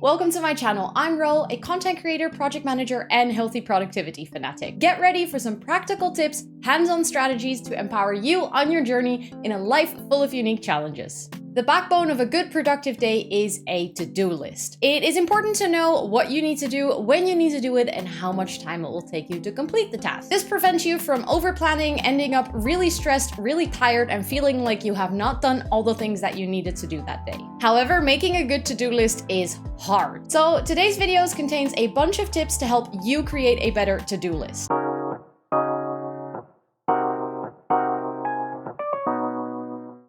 Welcome to my channel. I'm Ro, a content creator, project manager, and healthy productivity fanatic. Get ready for some practical tips, hands-on strategies to empower you on your journey in a life full of unique challenges. The backbone of a good productive day is a to-do list. It is important to know what you need to do, when you need to do it, and how much time it will take you to complete the task. This prevents you from over-planning, ending up really stressed, really tired, and feeling like you have not done all the things that you needed to do that day. However, making a good to-do list is hard. So today's video contains a bunch of tips to help you create a better to-do list.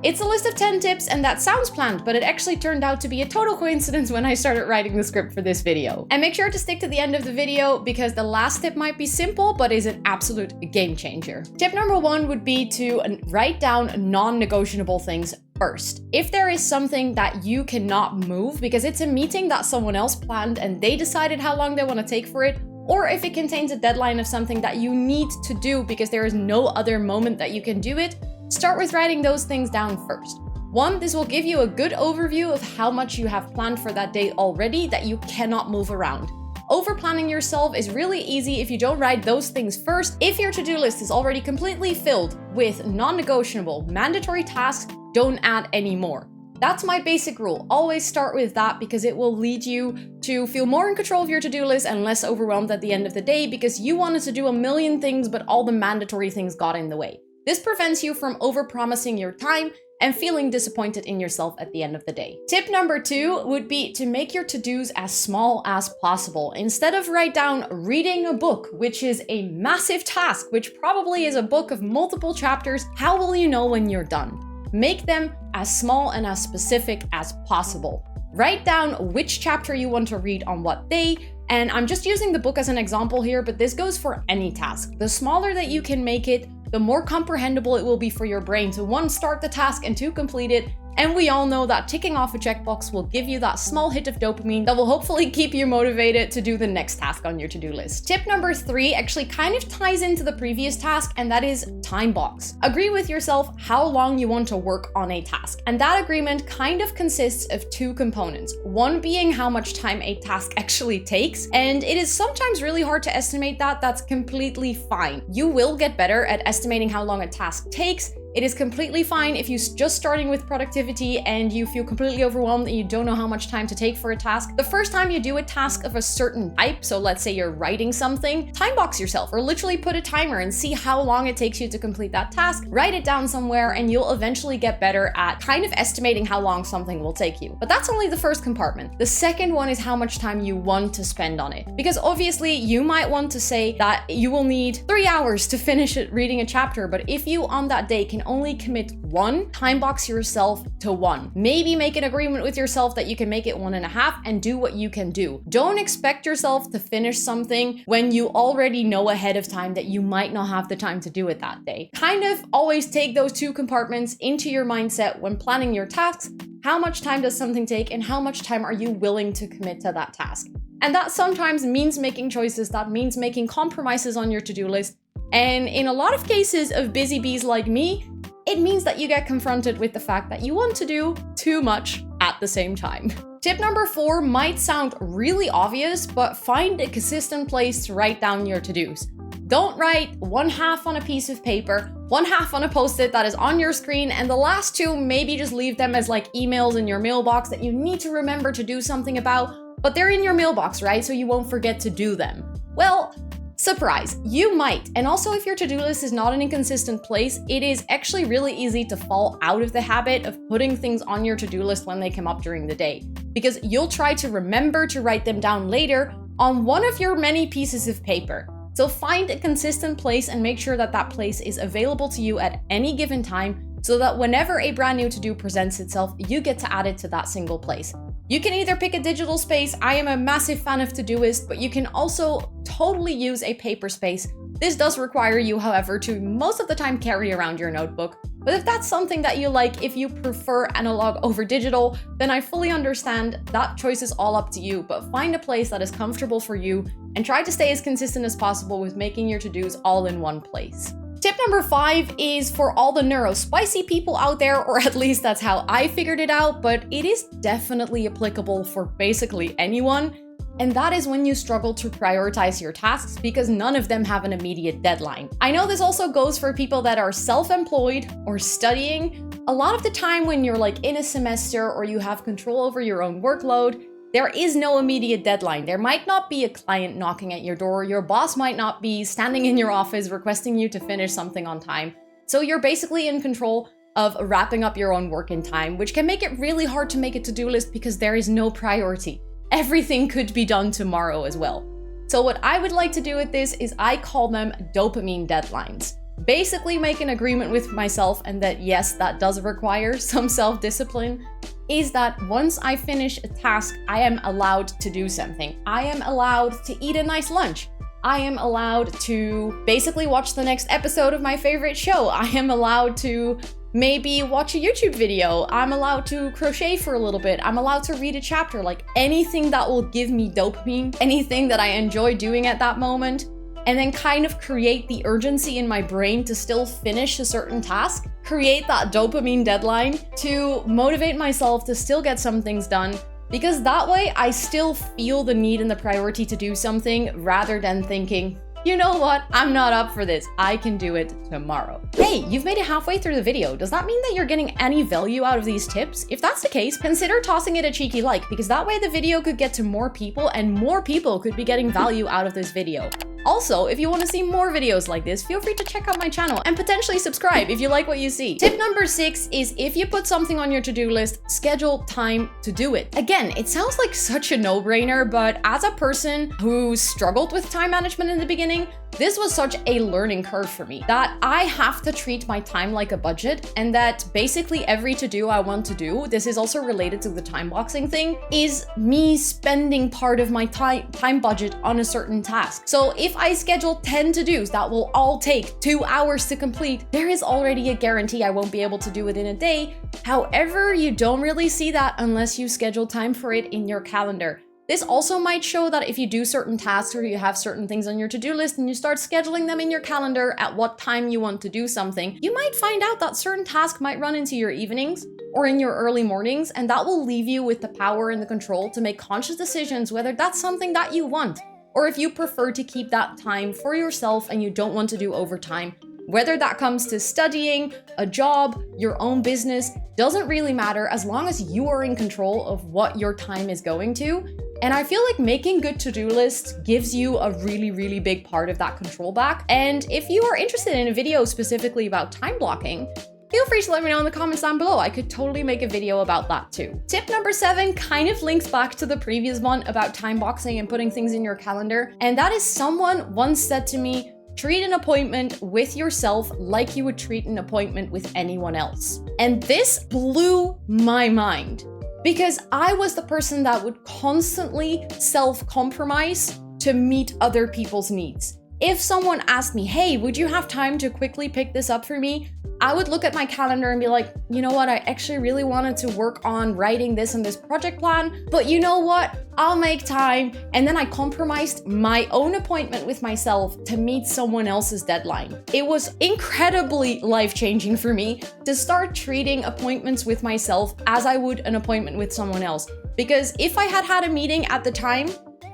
It's a list of 10 tips, and that sounds planned, but it actually turned out to be a total coincidence when I started writing the script for this video. And make sure to stick to the end of the video because the last tip might be simple, but is an absolute game changer. Tip number 1 would be to write down non-negotiable things first. If there is something that you cannot move because it's a meeting that someone else planned and they decided how long they want to take for it, or if it contains a deadline of something that you need to do because there is no other moment that you can do it, start with writing those things down first. 1, this will give you a good overview of how much you have planned for that day already that you cannot move around. Over-planning yourself is really easy if you don't write those things first. If your to-do list is already completely filled with non-negotiable, mandatory tasks, don't add any more. That's my basic rule. Always start with that because it will lead you to feel more in control of your to-do list and less overwhelmed at the end of the day because you wanted to do a million things, but all the mandatory things got in the way. This prevents you from over-promising your time and feeling disappointed in yourself at the end of the day. Tip number 2 would be to make your to-dos as small as possible. Instead of write down reading a book, which is a massive task, which probably is a book of multiple chapters, how will you know when you're done? Make them as small and as specific as possible. Write down which chapter you want to read on what day, and I'm just using the book as an example here, but this goes for any task. The smaller that you can make it, the more comprehensible it will be for your brain to 1, start the task and 2, complete it. And we all know that ticking off a checkbox will give you that small hit of dopamine that will hopefully keep you motivated to do the next task on your to-do list. Tip number 3 actually kind of ties into the previous task, and that is time box. Agree with yourself how long you want to work on a task. And that agreement kind of consists of 2 components. 1 being how much time a task actually takes. And it is sometimes really hard to estimate that. That's completely fine. You will get better at estimating how long a task takes. It is completely fine if you're just starting with productivity and you feel completely overwhelmed and you don't know how much time to take for a task. The first time you do a task of a certain type, so let's say you're writing something, time box yourself or literally put a timer and see how long it takes you to complete that task. Write it down somewhere and you'll eventually get better at kind of estimating how long something will take you. But that's only the first compartment. The second one is how much time you want to spend on it. Because obviously you might want to say that you will need 3 hours to finish reading a chapter, but if you on that day can only commit 1, time box yourself to 1. Maybe make an agreement with yourself that you can make it 1.5 and do what you can do. Don't expect yourself to finish something when you already know ahead of time that you might not have the time to do it that day. Kind of always take those 2 compartments into your mindset when planning your tasks. How much time does something take and how much time are you willing to commit to that task? And that sometimes means making choices, that means making compromises on your to-do list. And in a lot of cases of busy bees like me, it means that you get confronted with the fact that you want to do too much at the same time. Tip number 4 might sound really obvious, but find a consistent place to write down your to-dos. Don't write 1/2 on a piece of paper, 1/2 on a post-it that is on your screen, and the last 2 maybe just leave them as like emails in your mailbox that you need to remember to do something about, but they're in your mailbox, right? So you won't forget to do them. Well, surprise, you might. And also if your to-do list is not in a consistent place, it is actually really easy to fall out of the habit of putting things on your to-do list when they come up during the day. Because you'll try to remember to write them down later on one of your many pieces of paper. So find a consistent place and make sure that that place is available to you at any given time so that whenever a brand new to-do presents itself, you get to add it to that single place. You can either pick a digital space. I am a massive fan of Todoist, but you can also totally use a paper space. This does require you, however, to most of the time carry around your notebook. But if that's something that you like, if you prefer analog over digital, then I fully understand. That choice is all up to you, but find a place that is comfortable for you and try to stay as consistent as possible with making your to-dos all in one place. Tip Tip number 5 is for all the neurospicy people out there, or at least that's how I figured it out, but it is definitely applicable for basically anyone. And that is when you struggle to prioritize your tasks because none of them have an immediate deadline. I know this also goes for people that are self-employed or studying. A lot of the time when you're like in a semester or you have control over your own workload, there is no immediate deadline. There might not be a client knocking at your door. Your boss might not be standing in your office requesting you to finish something on time. So you're basically in control of wrapping up your own work in time, which can make it really hard to make a to-do list because there is no priority. Everything could be done tomorrow as well. So what I would like to do with this is I call them dopamine deadlines. Basically make an agreement with myself, and that yes, that does require some self-discipline, is that once I finish a task, I am allowed to do something. I am allowed to eat a nice lunch. I am allowed to basically watch the next episode of my favorite show. I am allowed to maybe watch a YouTube video. I'm allowed to crochet for a little bit. I'm allowed to read a chapter, like anything that will give me dopamine, anything that I enjoy doing at that moment, and then kind of create the urgency in my brain to still finish a certain task, create that dopamine deadline to motivate myself to still get some things done, because that way I still feel the need and the priority to do something rather than thinking, you know what, I'm not up for this, I can do it tomorrow. Hey, you've made it halfway through the video. Does that mean that you're getting any value out of these tips? If that's the case, consider tossing it a cheeky like, because that way the video could get to more people and more people could be getting value out of this video. Also, if you want to see more videos like this, feel free to check out my channel and potentially subscribe if you like what you see. Tip number 6 is if you put something on your to-do list, schedule time to do it. Again, it sounds like such a no-brainer, but as a person who struggled with time management in the beginning, this was such a learning curve for me that I have to treat my time like a budget, and that basically every to-do I want to do, this is also related to the time boxing thing, is me spending part of my time budget on a certain task. So if I schedule 10 to-dos that will all take 2 hours to complete, there is already a guarantee I won't be able to do it in a day. However, you don't really see that unless you schedule time for it in your calendar. This also might show that if you do certain tasks or you have certain things on your to-do list and you start scheduling them in your calendar at what time you want to do something, you might find out that certain tasks might run into your evenings or in your early mornings, and that will leave you with the power and the control to make conscious decisions whether that's something that you want, or if you prefer to keep that time for yourself and you don't want to do overtime. Whether that comes to studying, a job, your own business, doesn't really matter as long as you are in control of what your time is going to. And I feel like making good to-do lists gives you a really, really big part of that control back. And if you are interested in a video specifically about time blocking, feel free to let me know in the comments down below. I could totally make a video about that too. Tip number 7 kind of links back to the previous one about time boxing and putting things in your calendar. And that is, someone once said to me, treat an appointment with yourself like you would treat an appointment with anyone else. And this blew my mind, because I was the person that would constantly self-compromise to meet other people's needs. If someone asked me, hey, would you have time to quickly pick this up for me? I would look at my calendar and be like, you know what, I actually really wanted to work on writing this and this project plan, but you know what, I'll make time. And then I compromised my own appointment with myself to meet someone else's deadline. It was incredibly life-changing for me to start treating appointments with myself as I would an appointment with someone else. Because if I had had a meeting at the time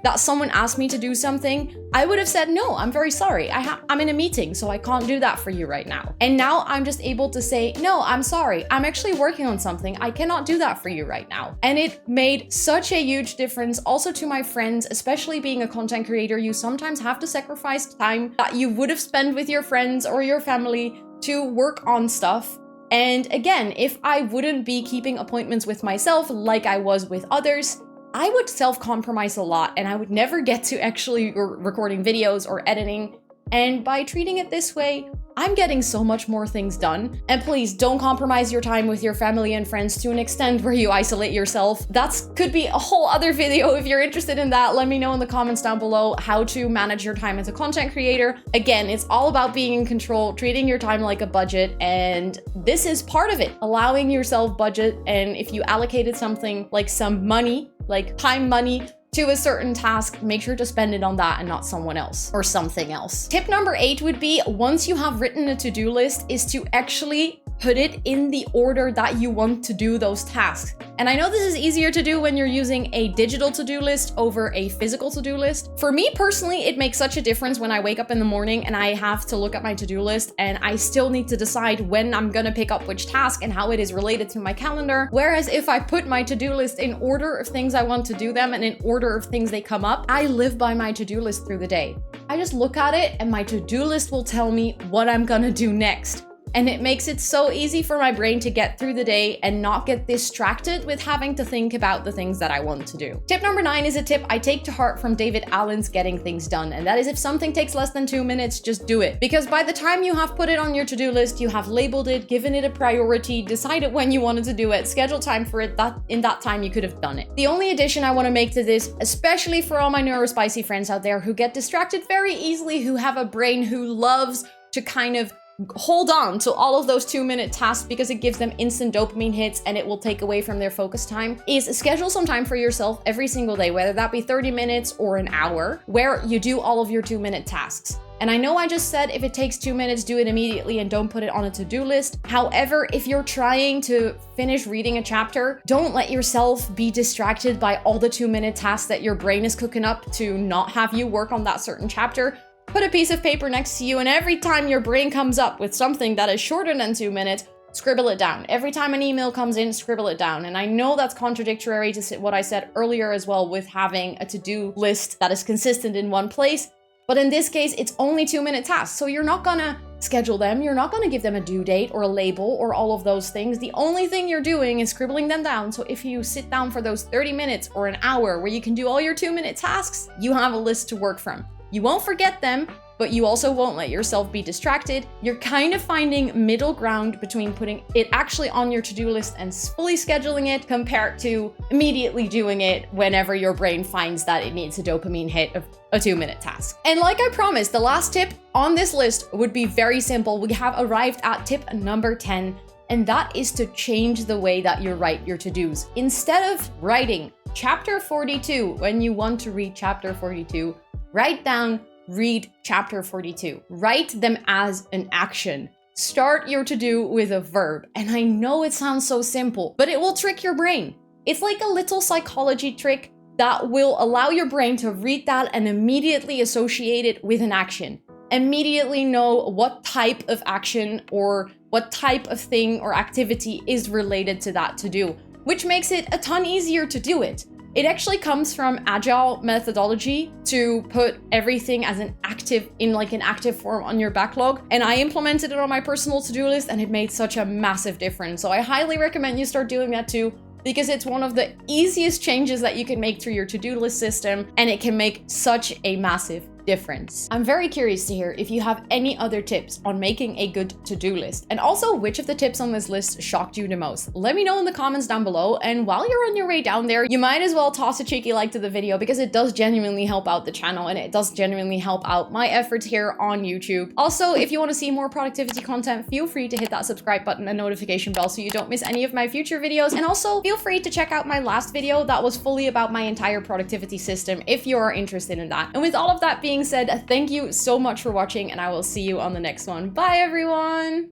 that someone asked me to do something, I would have said, no, I'm very sorry. I'm in a meeting, so I can't do that for you right now. And now I'm just able to say, no, I'm sorry. I'm actually working on something. I cannot do that for you right now. And it made such a huge difference also to my friends, especially being a content creator. You sometimes have to sacrifice time that you would have spent with your friends or your family to work on stuff. And again, if I wouldn't be keeping appointments with myself like I was with others, I would self-compromise a lot and I would never get to actually recording videos or editing. And by treating it this way, I'm getting so much more things done. And please don't compromise your time with your family and friends to an extent where you isolate yourself. That could be a whole other video. If you're interested in that, let me know in the comments down below how to manage your time as a content creator. Again, it's all about being in control, treating your time like a budget, and this is part of it, allowing yourself budget. And if you allocated something like some money, like time money, to a certain task, make sure to spend it on that and not someone else or something else. Tip number 8 would be, once you have written a to-do list, is to actually put it in the order that you want to do those tasks. And I know this is easier to do when you're using a digital to-do list over a physical to-do list. For me personally, it makes such a difference when I wake up in the morning and I have to look at my to-do list and I still need to decide when I'm gonna pick up which task and how it is related to my calendar. Whereas if I put my to-do list in order of things I want to do them and in order of things they come up, I live by my to-do list through the day. I just look at it and my to-do list will tell me what I'm gonna do next. And it makes it so easy for my brain to get through the day and not get distracted with having to think about the things that I want to do. Tip number 9 is a tip I take to heart from David Allen's Getting Things Done. And that is, if something takes less than 2 minutes, just do it. Because by the time you have put it on your to-do list, you have labeled it, given it a priority, decided when you wanted to do it, scheduled time for it, that in that time you could have done it. The only addition I want to make to this, especially for all my neurospicy friends out there who get distracted very easily, who have a brain who loves to kind of hold on to all of those 2-minute tasks because it gives them instant dopamine hits and it will take away from their focus time, is schedule some time for yourself every single day, whether that be 30 minutes or an hour, where you do all of your 2-minute tasks. And I know I just said if it takes 2 minutes, do it immediately and don't put it on a to-do list. However, if you're trying to finish reading a chapter, don't let yourself be distracted by all the 2-minute tasks that your brain is cooking up to not have you work on that certain chapter. Put a piece of paper next to you, and every time your brain comes up with something that is shorter than 2 minutes, scribble it down. Every time an email comes in, scribble it down. And I know that's contradictory to what I said earlier as well with having a to-do list that is consistent in one place. But in this case, it's only 2-minute tasks. So you're not gonna schedule them. You're not gonna give them a due date or a label or all of those things. The only thing you're doing is scribbling them down. So if you sit down for those 30 minutes or an hour where you can do all your 2-minute tasks, you have a list to work from. You won't forget them, but you also won't let yourself be distracted. You're kind of finding middle ground between putting it actually on your to-do list and fully scheduling it compared to immediately doing it whenever your brain finds that it needs a dopamine hit of a 2-minute task. And like I promised, the last tip on this list would be very simple. We have arrived at tip number 10, and that is to change the way that you write your to-dos. Instead of writing chapter 42 when you want to read chapter 42, write down read chapter 42. Write them as an action. Start your to-do with a verb. And I know it sounds so simple, but it will trick your brain. It's like a little psychology trick that will allow your brain to read that and immediately associate it with an action. Immediately know what type of action or what type of thing or activity is related to that to-do, which makes it a ton easier to do it. It actually comes from agile methodology to put everything as an active, in like an active form on your backlog. And I implemented it on my personal to-do list and it made such a massive difference. So I highly recommend you start doing that too, because it's one of the easiest changes that you can make through your to-do list system, and it can make such a massive difference. I'm very curious to hear if you have any other tips on making a good to-do list, and also which of the tips on this list shocked you the most. Let me know in the comments down below, and while you're on your way down there, you might as well toss a cheeky like to the video because it does genuinely help out the channel and it does genuinely help out my efforts here on YouTube. Also, if you want to see more productivity content, feel free to hit that subscribe button and notification bell so you don't miss any of my future videos, and also feel free to check out my last video that was fully about my entire productivity system if you are interested in that. And with all of that being said, thank you so much for watching, and I will see you on the next one. Bye, everyone!